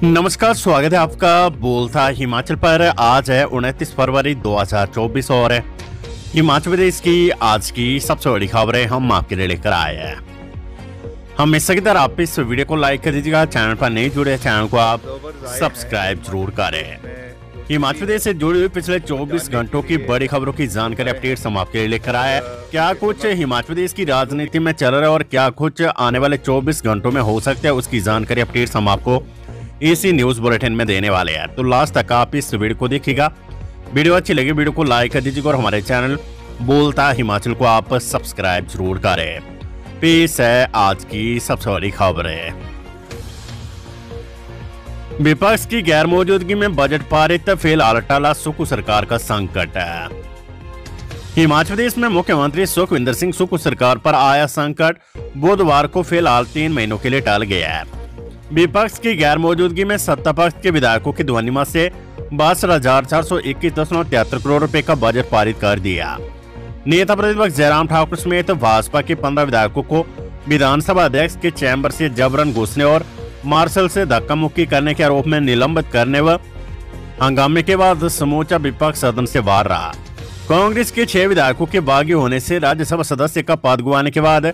नमस्कार, स्वागत है आपका बोलता हिमाचल पर। आज है 29 फरवरी 2024 और हिमाचल प्रदेश की आज की सबसे बड़ी खबरें हम आपके लिए लेकर आए हैं। हमेशा की तरह आप इस वीडियो को लाइक कर दीजिएगा। चैनल पर नहीं जुड़े चैनल को आप सब्सक्राइब जरूर करें। हिमाचल प्रदेश से जुड़ी हुई पिछले 24 घंटों की बड़ी खबरों की जानकारी अपडेट्स हम आपके लिए लेकर आए हैं। क्या कुछ हिमाचल प्रदेश की राजनीति में चल रहा है और क्या कुछ आने वाले 24 घंटों में हो सकता है, उसकी जानकारी अपडेट्स हम आपको इसी न्यूज बुलेटिन में देने वाले हैं। तो लास्ट तक आप इस वीडियो को देखिएगा। वीडियो अच्छी लगी वीडियो को लाइक कर दीजिएगा और हमारे चैनल बोलता हिमाचल को आप सब्सक्राइब जरूर करें। पेश है आज की सबसे बड़ी खबरें। विपक्ष की गैर मौजूदगी में बजट पारित, फिलहाल टला सुक्खू सरकार का संकट है। हिमाचल प्रदेश में मुख्यमंत्री सुखविंदर सिंह सुक्खू सरकार पर आया संकट बुधवार को फिलहाल 3 महीनों के लिए टल गया है। विपक्ष की गैर मौजूदगी में सत्ता पक्ष के विधायकों की ध्वनिमत से 62,421.73 करोड़ रुपए का बजट पारित कर दिया। नेता प्रतिपक्ष जयराम ठाकुर समेत भाजपा के 15 विधायकों को विधानसभा अध्यक्ष के चैम्बर से जबरन घुसने और मार्शल से धक्का मुक्की करने के आरोप में निलंबित करने व हंगामे के बाद समूचा विपक्ष सदन से बाहर रहा। कांग्रेस के 6 विधायकों के बागी होने से राज्यसभा सदस्य का पद गुवाने के बाद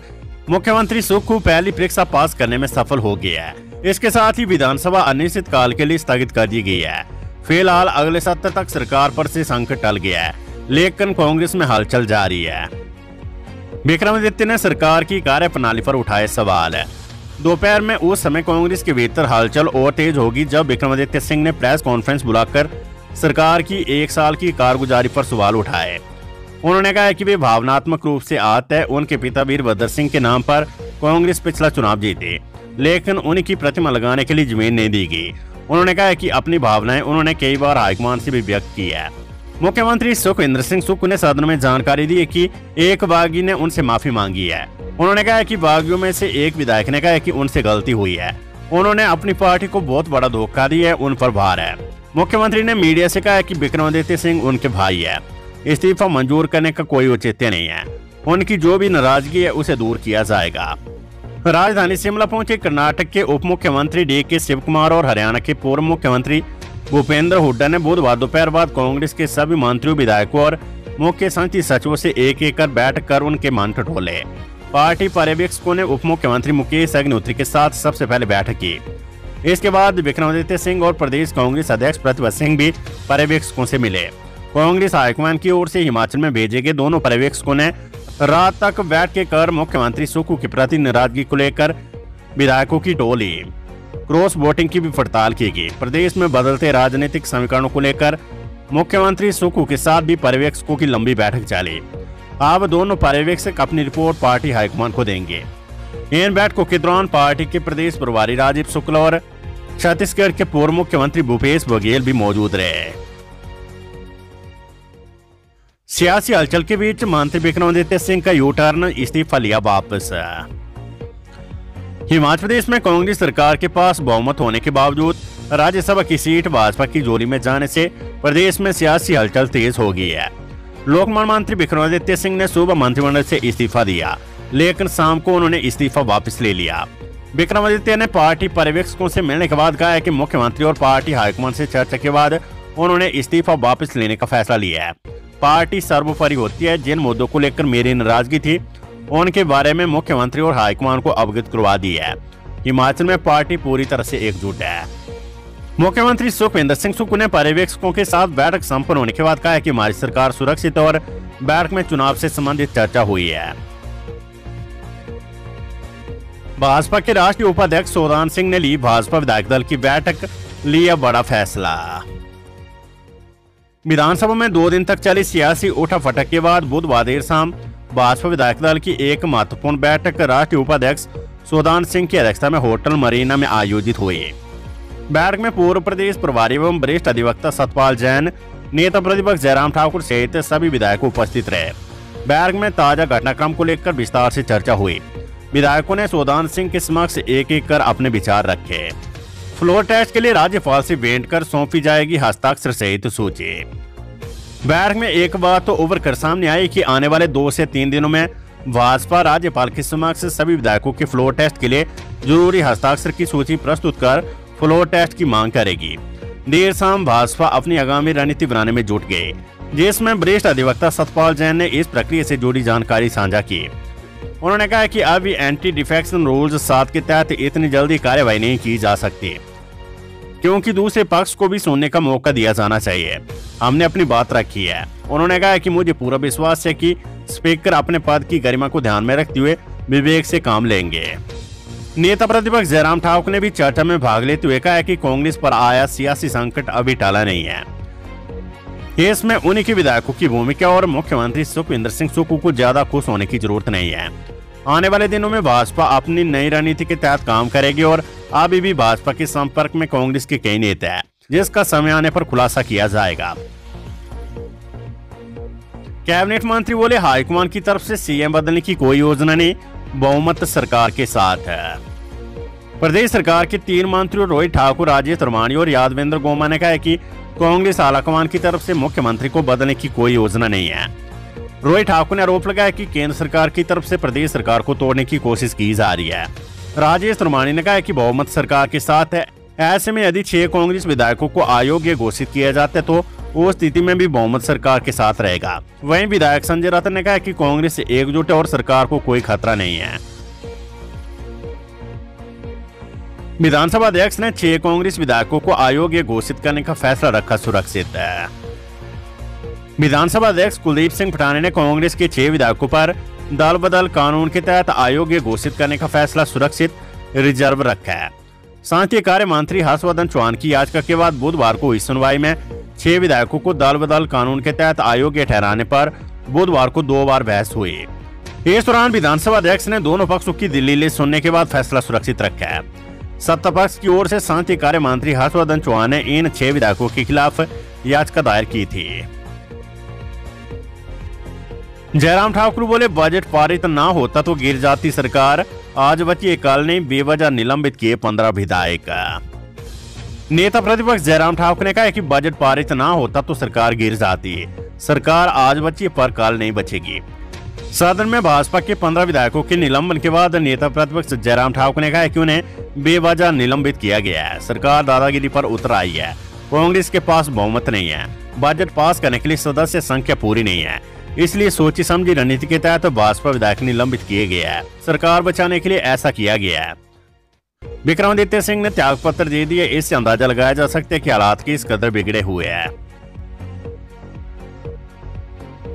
मुख्यमंत्री सुक्खू पहली परीक्षा पास करने में सफल हो गया है। इसके साथ ही विधानसभा अनिश्चित काल के लिए स्थगित कर दी गई है। फिलहाल अगले सत्र तक सरकार पर से संकट टल गया है, लेकिन कांग्रेस में हलचल जारी है। विक्रमादित्य ने सरकार की कार्यप्रणाली पर उठाए सवाल है। दोपहर में उस समय कांग्रेस के भीतर हलचल और तेज होगी जब विक्रमादित्य सिंह ने प्रेस कॉन्फ्रेंस बुलाकर सरकार की 1 साल की कारगुजारी पर सवाल उठाए। उन्होंने कहा कि वे भावनात्मक रूप से आहत है। उनके पिता वीरभद्र सिंह के नाम पर कांग्रेस पिछला चुनाव जीते, लेकिन उनकी प्रतिमा लगाने के लिए जमीन नहीं दी गई। उन्होंने कहा कि अपनी भावनाएं उन्होंने कई बार हाईकमान से भी व्यक्त की है। मुख्यमंत्री सुखविंदर सिंह सुक्खू ने सदन में जानकारी दी कि एक बागी ने उनसे माफी मांगी है। उन्होंने कहा कि बागियों में से एक विधायक ने कहा कि उनसे गलती हुई है। उन्होंने अपनी पार्टी को बहुत बड़ा धोखा दिया है, उन पर भार है। मुख्यमंत्री ने मीडिया से कहा कि विक्रमादित्य सिंह उनके भाई है। इस्तीफा मंजूर करने का कोई औचित्य नहीं है। उनकी जो भी नाराजगी है उसे दूर किया जाएगा। राजधानी शिमला पहुंचे कर्नाटक के उप मुख्यमंत्री DK शिव कुमार और हरियाणा के पूर्व मुख्यमंत्री भूपेंद्र हुड्डा ने बुधवार दोपहर बाद कांग्रेस के सभी मंत्रियों, विधायकों और मुख्य संसदीय सचिवों से एक कर बैठ कर उनके मन टटोले। पार्टी पर्यवेक्षकों ने उप मुख्यमंत्री मुकेश अग्निहोत्री के साथ सबसे पहले बैठक की। इसके बाद विक्रमादित्य सिंह और प्रदेश कांग्रेस अध्यक्ष प्रतिभा सिंह भी पर्यवेक्षकों से मिले। कांग्रेस हाईकमान की ओर से हिमाचल में भेजे गए दोनों पर्यवेक्षकों ने रात तक बैठ के कर मुख्यमंत्री सुक्खू के प्रति नाराजगी को लेकर विधायकों की टोली क्रॉस वोटिंग की भी पड़ताल की गई। प्रदेश में बदलते राजनीतिक समीकरणों को लेकर मुख्यमंत्री सुक्खू के साथ भी पर्यवेक्षकों की लंबी बैठक चली। अब दोनों पर्यवेक्षक अपनी रिपोर्ट पार्टी हाईकमान को देंगे। इन बैठकों के दौरान पार्टी के प्रदेश प्रभारी राजीव शुक्ला और छत्तीसगढ़ के पूर्व मुख्यमंत्री भूपेश बघेल भी मौजूद रहे। सियासी हलचल के बीच मंत्री विक्रमादित्य सिंह का यू टर्न, इस्तीफा लिया वापस। हिमाचल प्रदेश में कांग्रेस सरकार के पास बहुमत होने के बावजूद राज्यसभा की सीट भाजपा की झोली में जाने से प्रदेश में सियासी हलचल तेज हो गई है। लोकमान्य मंत्री विक्रमादित्य सिंह ने सुबह मंत्रिमंडल से इस्तीफा दिया, लेकिन शाम को उन्होंने इस्तीफा वापस ले लिया। विक्रमादित्य ने पार्टी पर्यवेक्षकों से मिलने के बाद कहा कि मुख्यमंत्री और पार्टी हाईकमान से चर्चा के बाद उन्होंने इस्तीफा वापस लेने का फैसला लिया है। पार्टी सर्वोपरि होती है। जिन मुद्दों को लेकर मेरी नाराजगी थी उनके बारे में मुख्यमंत्री और हाईकमान को अवगत करवा दी है। हिमाचल में पार्टी पूरी तरह से एकजुट है। मुख्यमंत्री सुखविंदर सिंह सुक्खू ने पर्यवेक्षकों के साथ बैठक संपन्न होने के बाद कहा कि हमारी सरकार सुरक्षित और बैठक में चुनाव से संबंधित चर्चा हुई है। भाजपा के राष्ट्रीय उपाध्यक्ष सोदान सिंह ने ली भाजपा विधायक दल की बैठक, लिया बड़ा फैसला। विधानसभा में 2 दिन तक चली सियासी उठाफटक के बाद बुधवार देर शाम भाजपा विधायक दल की एक महत्वपूर्ण बैठक राष्ट्रीय उपाध्यक्ष सोदान सिंह की अध्यक्षता में होटल मरीना में आयोजित हुई। बैठक में पूर्व प्रदेश प्रभारी एवं वरिष्ठ अधिवक्ता सतपाल जैन, नेता प्रतिपक्ष जयराम ठाकुर सहित सभी विधायक उपस्थित रहे। बैठक में ताजा घटनाक्रम को लेकर विस्तार से चर्चा हुई। विधायकों ने सोदान सिंह के समक्ष एक कर अपने विचार रखे। फ्लोर टेस्ट के लिए राज्यपाल से भेंट कर सौंपी जाएगी हस्ताक्षर सहित सूची। बैठक में एक बात तो उभर कर सामने आई कि आने वाले 2 से 3 दिनों में भाजपा राज्यपाल के समक्ष सभी विधायकों के फ्लोर टेस्ट के लिए जरूरी हस्ताक्षर की सूची प्रस्तुत कर फ्लोर टेस्ट की मांग करेगी। देर शाम भाजपा अपनी आगामी रणनीति बनाने में जुट गए, जिसमें वरिष्ठ अधिवक्ता सतपाल जैन ने इस प्रक्रिया से जुड़ी जानकारी साझा की। उन्होंने कहा कि अभी एंटी डिफेक्शन रूल्स 7 के तहत इतनी जल्दी कार्रवाई नहीं की जा सकती, क्योंकि दूसरे पक्ष को भी सुनने का मौका दिया जाना चाहिए। हमने अपनी बात रखी है। उन्होंने कहा कि मुझे पूरा विश्वास है कि स्पीकर अपने पद की गरिमा को ध्यान में रखते हुए विवेक से काम लेंगे। नेता प्रतिपक्ष जयराम ठाकुर ने भी चर्चा में भाग लेते हुए कहा कि कांग्रेस पर आया सियासी संकट अभी टला नहीं है। इसमें उन्हीं के विधायकों की भूमिका और मुख्यमंत्री सुखविंदर सिंह सुक्खू को ज्यादा खुश होने की जरूरत नहीं है। आने वाले दिनों में भाजपा अपनी नई रणनीति के तहत काम करेगी और अभी भी भाजपा के संपर्क में कांग्रेस के कई नेता हैं, जिसका समय आने पर खुलासा किया जाएगा। कैबिनेट मंत्री बोले, हाईकमान की तरफ से सीएम बदलने की कोई योजना नहीं, बहुमत सरकार के साथ है। प्रदेश सरकार के 3 मंत्रियों रोहित ठाकुर, राजेश त्रिमानी और यादवेंद्र गोमा ने कहा कि कांग्रेस आलाकमान की तरफ से मुख्यमंत्री को बदलने की कोई योजना नहीं है। रोहित ठाकुर ने आरोप लगाया कि केंद्र सरकार की तरफ से प्रदेश सरकार को तोड़ने की कोशिश की जा रही है। राजेश त्रिमानी ने कहा कि बहुमत सरकार के साथ है, ऐसे में यदि 6 कांग्रेस विधायकों को अयोग्य घोषित किया जाता है तो उस स्थिति में भी बहुमत सरकार के साथ रहेगा। वहीं विधायक संजय रतन ने कहा कि कांग्रेस एकजुट है और सरकार को कोई खतरा नहीं है। विधानसभा अध्यक्ष ने 6 कांग्रेस विधायकों को अयोग्य घोषित करने का फैसला रखा सुरक्षित है। विधानसभा अध्यक्ष कुलदीप सिंह पठानिया ने कांग्रेस के 6 विधायकों पर दल बदल कानून के तहत अयोग्य घोषित करने का फैसला सुरक्षित रिजर्व रखा है। संसदीय कार्य मंत्री हर्षवर्धन चौहान की याचिका के बाद बुधवार को हुई सुनवाई में 6 विधायकों को दल बदल कानून के तहत अयोग्य ठहराने पर बुधवार को 2 बार बहस हुई। इस दौरान विधानसभा अध्यक्ष ने दोनों पक्षों की दिल्ली लिस्ट सुनने के बाद फैसला सुरक्षित रखा है। सत्ता पक्ष की ओर से संसदीय कार्य मंत्री हर्षवर्धन चौहान ने इन 6 विधायकों के खिलाफ याचिका दायर की थी। जयराम ठाकुर बोले, बजट पारित ना होता तो गिर जाती सरकार, आज बची कल नहीं, बेवजह निलंबित किए 15 विधायक। नेता प्रतिपक्ष जयराम ठाकुर ने कहा कि बजट पारित ना होता तो सरकार गिर जाती, सरकार आज बची पर कल नहीं बचेगी। सदन में भाजपा के 15 विधायकों के निलंबन के बाद नेता प्रतिपक्ष जयराम ठाकुर ने कहा कि उन्हें बेवजह निलंबित किया गया है। सरकार दादागिरी पर उतर आई है, कांग्रेस के पास बहुमत नहीं है, बजट पास करने के लिए सदस्य संख्या पूरी नहीं है, इसलिए सोची समझी रणनीति के तहत भाजपा विधायक निलंबित किए गए हैं। सरकार बचाने के लिए ऐसा किया गया है। विक्रमादित्य सिंह ने त्याग पत्र दे दिए, इससे अंदाजा लगाया जा सकता है कि हालात किस कदर बिगड़े हुए हैं।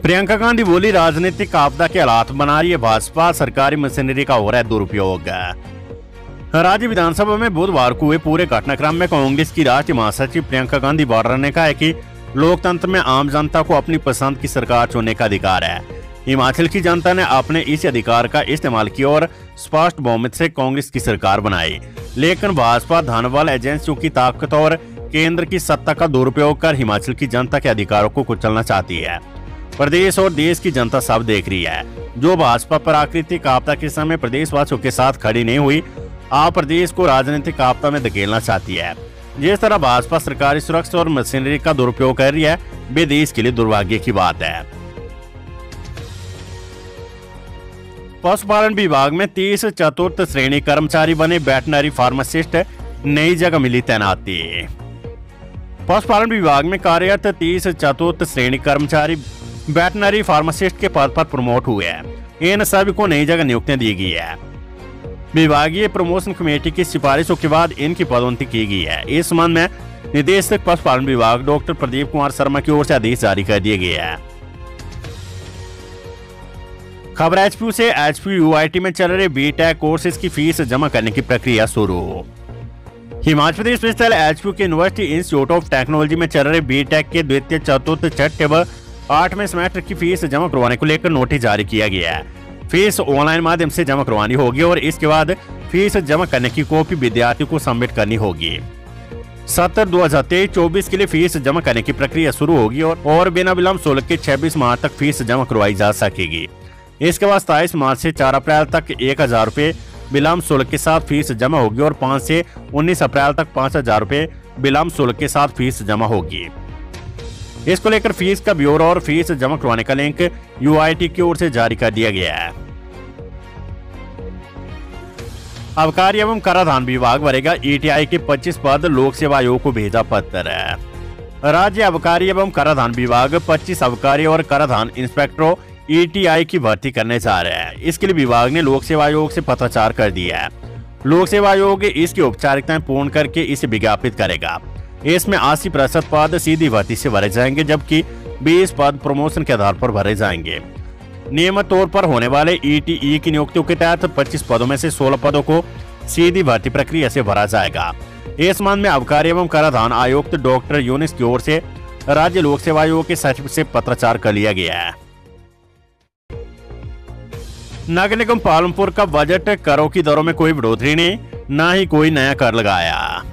प्रियंका गांधी बोली, राजनीतिक आपदा के हालात बना रही है भाजपा, सरकारी मशीनरी का हो रहा है दुरुपयोग। राज्य विधानसभा में बुधवार को हुए पूरे घटनाक्रम में कांग्रेस की राष्ट्रीय महासचिव प्रियंका गांधी वाड्रा ने कहा है कि लोकतंत्र में आम जनता को अपनी पसंद की सरकार चुनने का अधिकार है। हिमाचल की जनता ने अपने इस अधिकार का इस्तेमाल किया और स्पष्ट बहुमत से कांग्रेस की सरकार बनाई, लेकिन भाजपा धनबल एजेंसियों की ताकत और केंद्र की सत्ता का दुरुपयोग कर हिमाचल की जनता के अधिकारों को कुचलना चाहती है। प्रदेश और देश की जनता सब देख रही है। जो भाजपा प्राकृतिक आपदा के समय प्रदेशवासियों के साथ खड़ी नहीं हुई, आप प्रदेश को राजनीतिक आपदा में धकेलना चाहती है। जिस तरह भाजपा सरकारी सुरक्षा और मशीनरी का दुरुपयोग कर रही है, वे देश के लिए दुर्भाग्य की बात है। पशुपालन विभाग में 30 चतुर्थ श्रेणी कर्मचारी बने वेटनरी फार्मासिस्ट, नई जगह मिली तैनाती। पशुपालन विभाग में कार्यरत 30 चतुर्थ श्रेणी कर्मचारी वेटनरी फार्मासिस्ट के पद पर प्रमोट हुए हैं। इन सभी को नई जगह नियुक्तियां दी गई है। विभागीय प्रमोशन कमेटी की सिफारिशों के बाद इनकी पदोन्नति की गई है। इस संबंध में निदेशक पशुपालन विभाग डॉक्टर प्रदीप कुमार शर्मा की ओर से आदेश जारी कर दिए गए हैं। खबर एचपीयू से, एचपीयू यूआईटी में चल रहे बीटेक कोर्सेज की फीस जमा करने की प्रक्रिया शुरू। हिमाचल प्रदेश में स्थित एचपीयू के यूनिवर्सिटी इंस्टीट्यूट ऑफ टेक्नोलॉजी में चल रहे बीटेक के द्वितीय, चतुर्थ, छठे व 8वें सेमेस्टर की फीस जमा करवाने को लेकर नोटिस जारी किया गया है। फीस ऑनलाइन माध्यम से जमा करवानी होगी और इसके बाद फीस जमा करने की कॉपी विद्यार्थियों को सबमिट करनी होगी। सत्र 2023-24 के लिए फीस जमा करने की प्रक्रिया शुरू होगी और बिना विलंब शुल्क के 26 मार्च तक फीस जमा करवाई जा सकेगी। इसके बाद 27 मार्च से 4 अप्रैल तक 1000 रुपए विलंब शुल्क के साथ फीस जमा होगी और 5 से 19 अप्रैल तक 5000 रुपए विलंब शुल्क के साथ फीस जमा होगी। इसको लेकर फीस का ब्यौरा और फीस जमा करवाने का लिंक यूआईटी की ओर से जारी कर दिया गया है। आबकारी एवं कराधान विभाग भरेगा ईटीआई के 25 पद, लोक सेवा आयोग को भेजा पत्र। राज्य आबकारी एवं कराधान विभाग 25 आबकारी और कराधान इंस्पेक्टरों ईटीआई की भर्ती करने जा रहे हैं। इसके लिए विभाग ने लोक सेवा आयोग से पत्राचार कर दिया है। लोक सेवा आयोग इसकी औपचारिकताएं पूर्ण करके इसे विज्ञापित करेगा। इसमें 80% पद सीधी भर्ती से भरे जाएंगे, जबकि 20 पद प्रमोशन के आधार पर भरे जाएंगे। नियमित तौर पर होने वाले ईटीई की नियुक्तियों के तहत 25 पदों में से 16 पदों को सीधी भर्ती प्रक्रिया से भरा जाएगा। इस संबंध में आबकारी एवं कराधान आयुक्त डॉक्टर यूनिस की ओर से राज्य लोक सेवा आयोग के सचिव से पत्राचार कर लिया गया है। नगर निगम पालमपुर का बजट करों की दरों में कोई बढ़ोतरी नहीं, न ही कोई नया कर लगाया।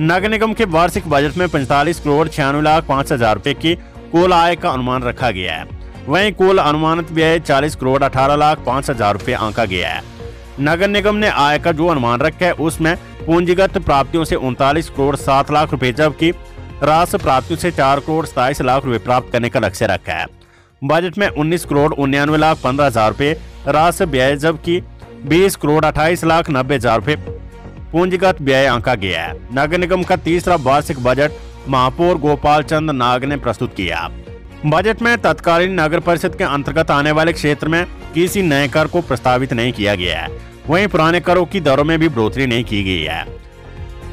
नगर निगम के वार्षिक बजट में 45 करोड़ 96,05,000 रुपए की कुल आय का अनुमान रखा गया है। वहीं कुल अनुमानित व्यय 40 करोड़ 18,05,000 रुपए आंका गया है। नगर निगम ने आय का जो अनुमान रखा है उसमें पूंजीगत प्राप्तियों से 39 करोड़ 7 लाख रुपए, जबकि राजस्व प्राप्तियों से 4 करोड़ 27 लाख रुपए प्राप्त करने का लक्ष्य रखा है। बजट में 19 करोड़ 99,15,000 रुपए राजस्व व्यय, जबकि 20 करोड़ 28,90,000 रुपए पूंजीगत व्यय आंका गया है। नगर निगम का तीसरा वार्षिक बजट महापौर गोपाल चंद नाग ने प्रस्तुत किया। बजट में तत्कालीन नगर परिषद के अंतर्गत आने वाले क्षेत्र में किसी नए कर को प्रस्तावित नहीं किया गया है। वहीं पुराने करों की दरों में भी बढ़ोतरी नहीं की गई है।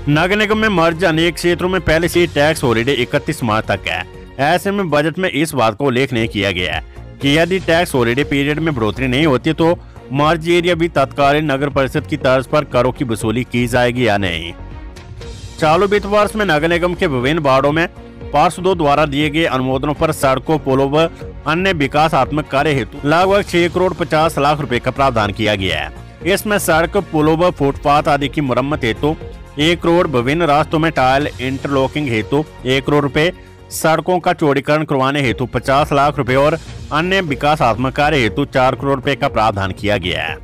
नगर निगम में मर्ज अनेक क्षेत्रों में पहले से टैक्स हॉलिडे 31 मार्च तक है। ऐसे में बजट में इस बात को उल्लेख नहीं किया गया है कि यदि टैक्स हॉलिडे पीरियड में बढ़ोतरी नहीं होती तो मर्ज एरिया भी तत्कालीन नगर परिषद की तर्ज पर करों की वसूली की जाएगी या नहीं। चालू वित्त वर्ष में नगर निगम के विभिन्न वार्डों में पार्षदों द्वारा दिए गए अनुमोदनों पर सड़कों, पुलों व अन्य विकासात्मक कार्य हेतु लगभग 6 करोड़ 50 लाख रुपए का प्रावधान किया गया है। इसमें सड़क, पुलों व फुटपाथ आदि की मरम्मत हेतु 1 करोड़, विभिन्न रास्तों में टाइल इंटरलॉकिंग हेतु 1 करोड़ रुपए, सड़कों का चौड़ीकरण करवाने हेतु 50 लाख रुपए और अन्य विकासात्मक कार्य हेतु 4 करोड़ रुपए का प्रावधान किया गया है।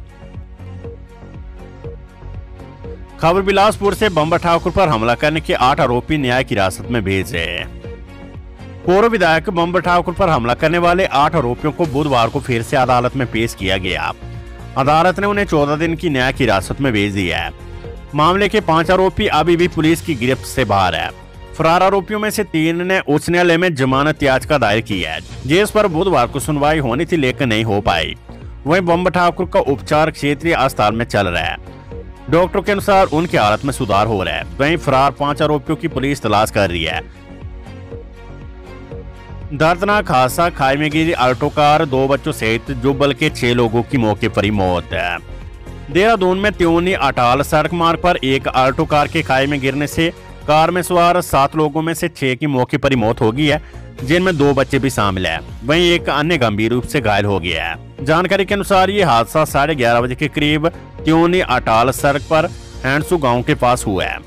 खबर बिलासपुर से बम्बर ठाकुर पर हमला करने के 8 आरोपी न्याय की हिरासत में भेजे। पूर्व विधायक बम्बर ठाकुर पर हमला करने वाले 8 आरोपियों को बुधवार को फिर से अदालत में पेश किया गया। अदालत ने उन्हें 14 दिन की न्याय की हिरासत में भेज दिया है। मामले के 5 आरोपी अभी भी पुलिस की गिरफ्त से बाहर है। फरार आरोपियों में से 3 ने उच्च न्यायालय में जमानत याचिका दायर की है, जिस पर बुधवार को सुनवाई होनी थी लेकिन नहीं हो पाई। वहीं बम्बर ठाकुर का उपचार क्षेत्रीय अस्पताल में चल रहा है। डॉक्टर के अनुसार उनकी हालत में सुधार हो रहा है। वहीं फरार 5 आरोपियों की पुलिस तलाश कर रही है। दर्दनाक हादसा, खाई में गिरी ऑल्टो कार, 2 बच्चों सहित जुब्बल के 6 लोगों की मौके पर ही मौत है। देहरादून में त्योनी अटाल सड़क मार्ग पर एक ऑल्टो कार के खाई में गिरने से कार में सवार 7 लोगों में से 6 की मौके पर ही मौत हो गई है, जिनमें 2 बच्चे भी शामिल हैं। वहीं एक अन्य गंभीर रूप से घायल हो गया है। जानकारी के अनुसार ये हादसा 11:30 बजे के करीब त्योनी अटाल सड़क पर हैंडसू गांव के पास हुआ है।